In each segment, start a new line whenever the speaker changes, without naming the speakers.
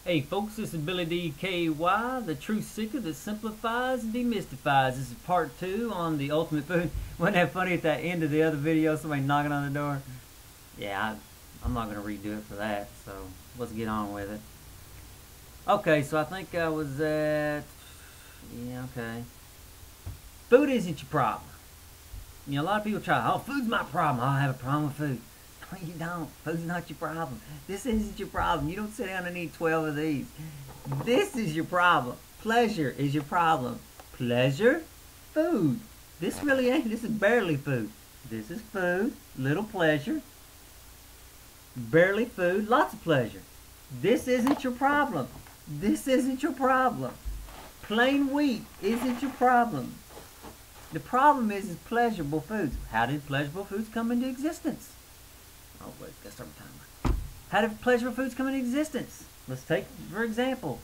Hey folks, this is Billy DKY, the truth seeker that simplifies and demystifies. This is part 2 on the ultimate food. Wasn't that funny at that end of the other video, somebody knocking on the door? Yeah, I'm not going to redo it for that, so let's get on with it. Okay, so I think I was at, okay. Food isn't your problem. You know, a lot of people try, oh, food's my problem. I have a problem with food. No, you don't. Food's not your problem. This isn't your problem. You don't sit down and eat 12 of these. This is your problem. Pleasure is your problem. Pleasure, food. This really ain't. This is barely food. This is food, little pleasure. Barely food, lots of pleasure. This isn't your problem. This isn't your problem. Plain wheat isn't your problem. The problem is pleasurable foods. How did pleasurable foods come into existence? Oh wait, gotta start my timer. How did pleasurable foods come into existence? Let's take, for example,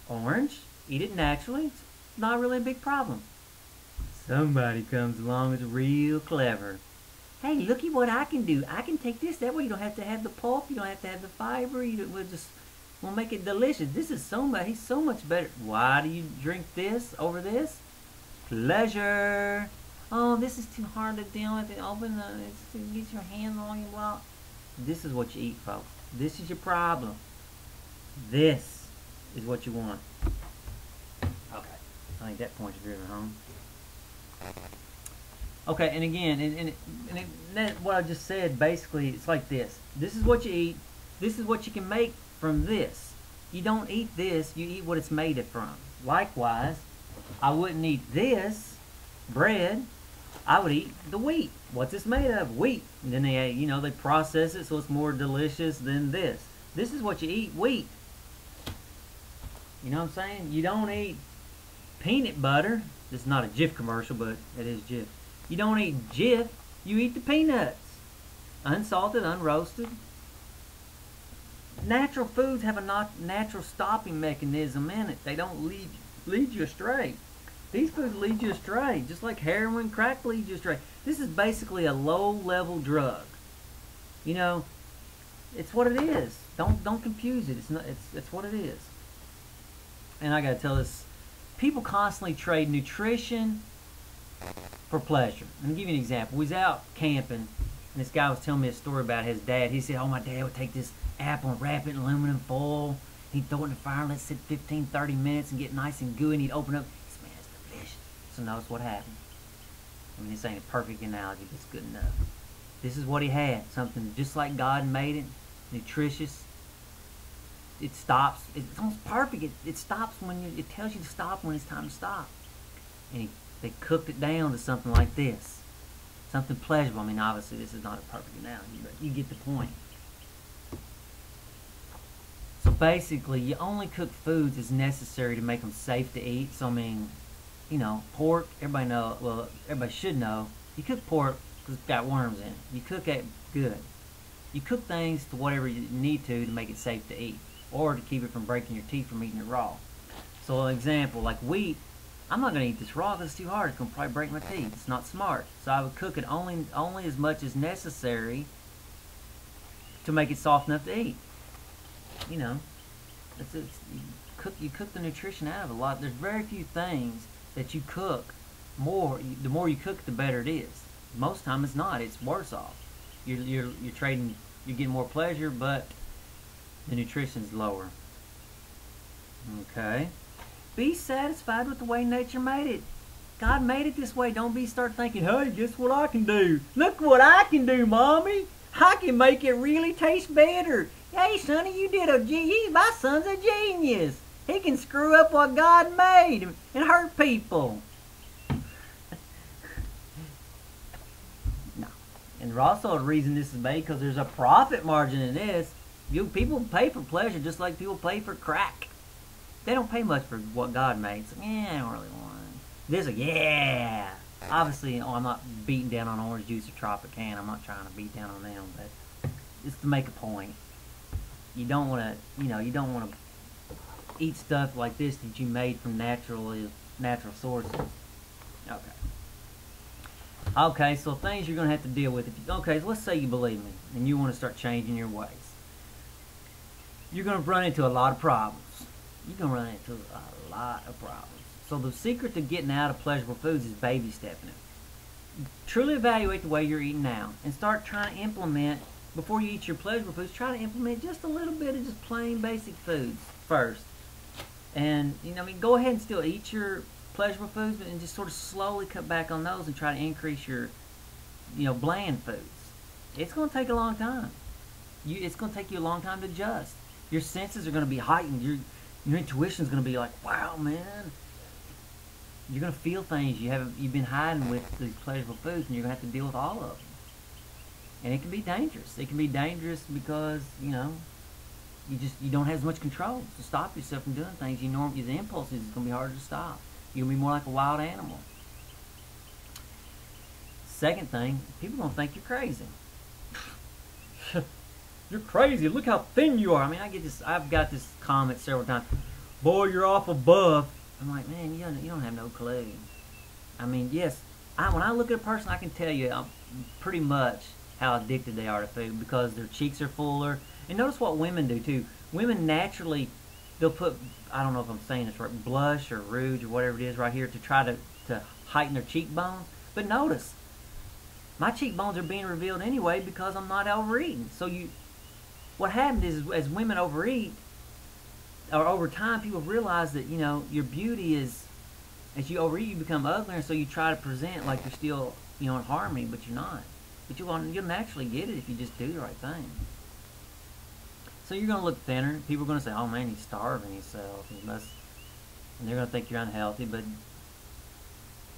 orange. Eat it naturally. It's not really a big problem. Somebody comes along that's real clever. Hey, looky what I can do. I can take this. That way you don't have to have the pulp. You don't have to have the fiber. We'll make it delicious. This is so much better. Why do you drink this over this? Pleasure. Oh, this is too hard to deal with. Get your hand on your block. This is what you eat, folks. This is your problem. This is what you want. Okay. I think that point's driven home. Okay, and again, what I just said, basically, it's like this. This is what you eat. This is what you can make from this. You don't eat this. You eat what it's made from. Likewise, I wouldn't eat this bread. I would eat the wheat. What's this made of? Wheat. And then they process it so it's more delicious than this. This is what you eat, wheat. You know what I'm saying? You don't eat peanut butter. This is not a Jif commercial, but it is Jif. You don't eat Jif. You eat the peanuts. Unsalted, unroasted. Natural foods have a natural stopping mechanism in it. They don't lead you astray. These foods lead you astray, just like heroin, crack leads you astray. This is basically a low-level drug. You know, it's what it is. Don't confuse it. It's what it is. And I gotta tell this: people constantly trade nutrition for pleasure. Let me give you an example. We was out camping, and this guy was telling me a story about his dad. He said, "Oh, my dad would take this apple and wrap it in aluminum foil. He'd throw it in the fire and let it sit 15, 30 minutes and get nice and gooey, and he'd open it up. So notice what happened. I mean, this ain't a perfect analogy, but it's good enough. This is what he had. Something just like God made it. Nutritious. It stops. It's almost perfect. It stops when it tells you to stop when it's time to stop. And they cooked it down to something like this. Something pleasurable. I mean, obviously this is not a perfect analogy, but you get the point. So basically, you only cook foods as necessary to make them safe to eat. So I mean, you know, pork, everybody should know, you cook pork because it's got worms in it. You cook it good. You cook things to whatever you need to make it safe to eat, or to keep it from breaking your teeth from eating it raw. So an example, like wheat, I'm not going to eat this raw because it's too hard. It's going to probably break my teeth. It's not smart. So I would cook it only as much as necessary to make it soft enough to eat. You know, you cook the nutrition out of it a lot. There's very few things that you cook more. The more you cook, the better it is. Most time it's not. It's worse off. You're getting more pleasure, but the nutrition's lower. Okay. Be satisfied with the way nature made it. God made it this way. Don't start thinking, hey, guess what I can do? Look what I can do, Mommy. I can make it really taste better. Hey, Sonny, my son's a genius. He can screw up what God made and hurt people. No. And also the reason this is made because there's a profit margin in this. People pay for pleasure just like people pay for crack. They don't pay much for what God made. So, I don't really want it. This is yeah. Obviously, I'm not beating down on orange juice or Tropicana. I'm not trying to beat down on them, but it's to make a point. You don't want to, eat stuff like this that you made from natural sources. Okay, so things you're going to have to deal with. So let's say you believe me and you want to start changing your ways. you're going to run into a lot of problems. You're going to run into a lot of problems. So the secret to getting out of pleasurable foods is baby stepping it. Truly evaluate the way you're eating now and start trying to implement, before you eat your pleasurable foods, try to implement just a little bit of just plain basic foods first. And, you know, I mean, go ahead and still eat your pleasurable foods, but and just sort of slowly cut back on those and try to increase your, you know, bland foods. It's going to take a long time. It's going to take you a long time to adjust. Your senses are going to be heightened. Your intuition is going to be like, wow, man. You're going to feel things you've been hiding with these pleasurable foods, and you're going to have to deal with all of them. And it can be dangerous. It can be dangerous because, you know, you don't have as much control to stop yourself from doing things. The impulses is going to be harder to stop. You're going to be more like a wild animal. Second thing, people are going to think you're crazy. You're crazy. Look how thin you are. I mean, I've got this comment several times. Boy, you're awful buff. I'm like, man, you don't have no clue. I mean, yes, when I look at a person, I can tell you pretty much how addicted they are to food because their cheeks are fuller. And notice what women do too. Women naturally, they'll put, I don't know if I'm saying this right, blush or rouge or whatever it is right here to try to heighten their cheekbones. But notice, my cheekbones are being revealed anyway because I'm not overeating. So what happens is as women overeat, or over time, people realize that, you know, your beauty is, as you overeat, you become uglier, and so you try to present like you're still, you know, in harmony, but you're not. But you'll naturally get it if you just do the right thing. So you're going to look thinner. People are going to say, oh man, he's starving himself. And they're going to think you're unhealthy, but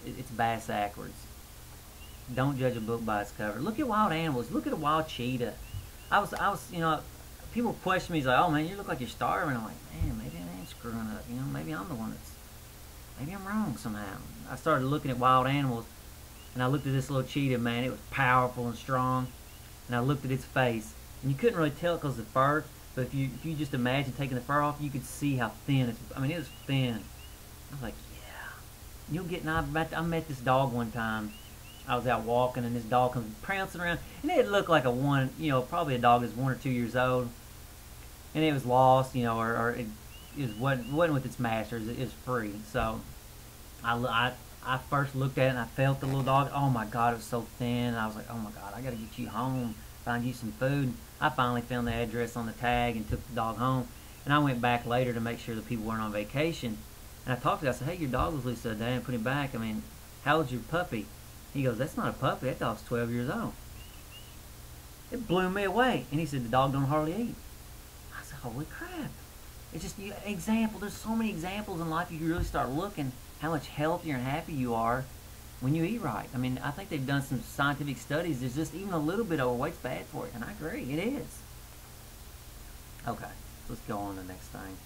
it's bass backwards. Don't judge a book by its cover. Look at wild animals. Look at a wild cheetah. I was, you know, people question me, like, oh man, you look like you're starving. I'm like, man, maybe I am screwing up. You know, maybe I'm the one maybe I'm wrong somehow. I started looking at wild animals, and I looked at this little cheetah, man. It was powerful and strong. And I looked at its face, and you couldn't really tell because of the fur. But if you just imagine taking the fur off, you could see how thin it was thin. I was like, yeah. I met this dog one time. I was out walking, and this dog comes prancing around, and it looked like probably a dog that's 1 or 2 years old, and it was lost, you know, or it wasn't with its master. It was free. So I first looked at it, and I felt the little dog. Oh my God, it was so thin. And I was like, oh my God, I got to get you home, find you some food. I finally found the address on the tag and took the dog home, and I went back later to make sure the people weren't on vacation. And I talked to him. I said, hey, your dog was loose the other day, and put him back. I mean, how old's your puppy? He goes, that's not a puppy. That dog's 12 years old. It blew me away. And he said, the dog don't hardly eat. I said, holy crap. It's just example. There's so many examples in life. You can really start looking how much healthier and happier you are when you eat right. I mean, I think they've done some scientific studies. There's just even a little bit of overweight's bad for you. And I agree. It is. Okay. Let's go on to the next thing.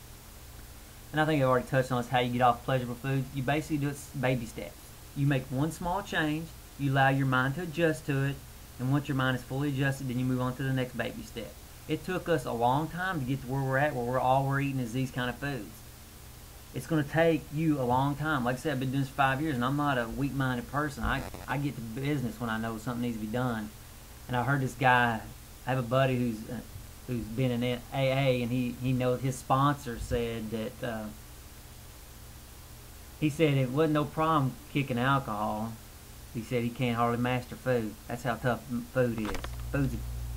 And I think I already touched on this, how you get off pleasurable foods. You basically do it baby steps. You make one small change. You allow your mind to adjust to it, and once your mind is fully adjusted, then you move on to the next baby step. It took us a long time to get to where we're at, where all we're eating is these kind of foods. It's going to take you a long time. Like I said, I've been doing this for 5 years, and I'm not a weak-minded person. I get to business when I know something needs to be done. And I heard this guy, I have a buddy who's been in AA, and he knows his sponsor said that he said it wasn't no problem kicking alcohol. He said he can't hardly master food. That's how tough food is.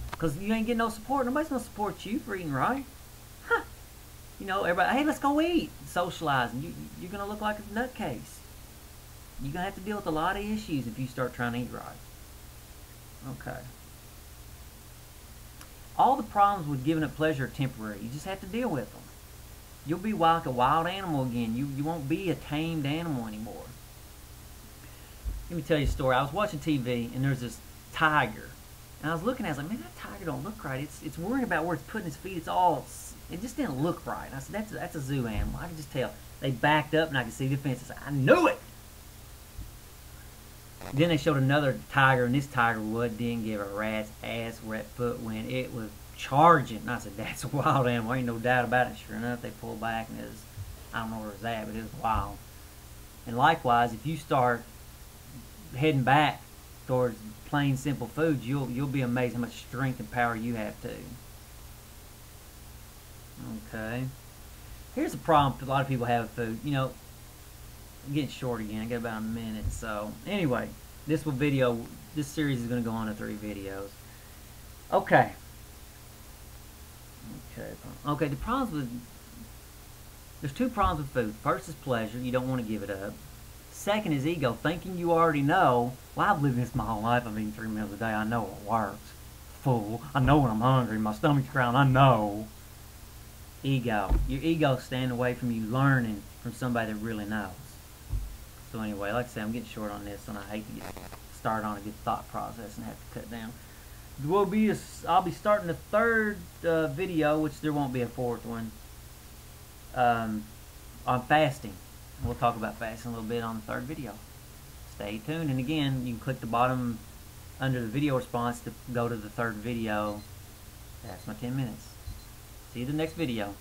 Because you ain't getting no support. Nobody's going to support you for eating right. Huh. You know, everybody, hey, let's go eat. Socializing. You're going to look like a nutcase. You're going to have to deal with a lot of issues if you start trying to eat right. Okay. All the problems with giving up pleasure are temporary. You just have to deal with them. You'll be like a wild animal again. You won't be a tamed animal anymore. Let me tell you a story. I was watching TV, and there's this tiger. And I was looking at it, I was like, man, that tiger don't look right. It's worrying about where it's putting its feet. It just didn't look right. And I said, that's a zoo animal. I can just tell. They backed up, and I could see the fence. I said, I knew it! Then they showed another tiger, and this tiger didn't give a rat's ass where that foot went. It was charging. And I said, that's a wild animal. Ain't no doubt about it. Sure enough, they pulled back, and I don't know where it was at, but it was wild. And likewise, if you start heading back towards plain simple foods, you'll be amazed how much strength and power you have too. Okay. Here's a problem a lot of people have with food. You know, I'm getting short again. I got about a minute. So anyway, this series is going to go on to 3 videos. Okay. Okay. The problems with there's 2 problems with food. First is pleasure. You don't want to give it up. Second is ego, thinking you already know. Well, I've lived this my whole life. I'm eating 3 meals a day. I know it works. Fool. I know when I'm hungry. My stomach's growling. I know. Ego. Your ego standing away from you learning from somebody that really knows. So anyway, like I said, I'm getting short on this, and I hate to get started on a good thought process and have to cut down. I'll be starting the 3rd video, which there won't be a 4th one, on fasting. We'll talk about fasting a little bit on the 3rd video. Stay tuned, and again, you can click the bottom under the video response to go to the 3rd video. That's my 10 minutes. See you in the next video.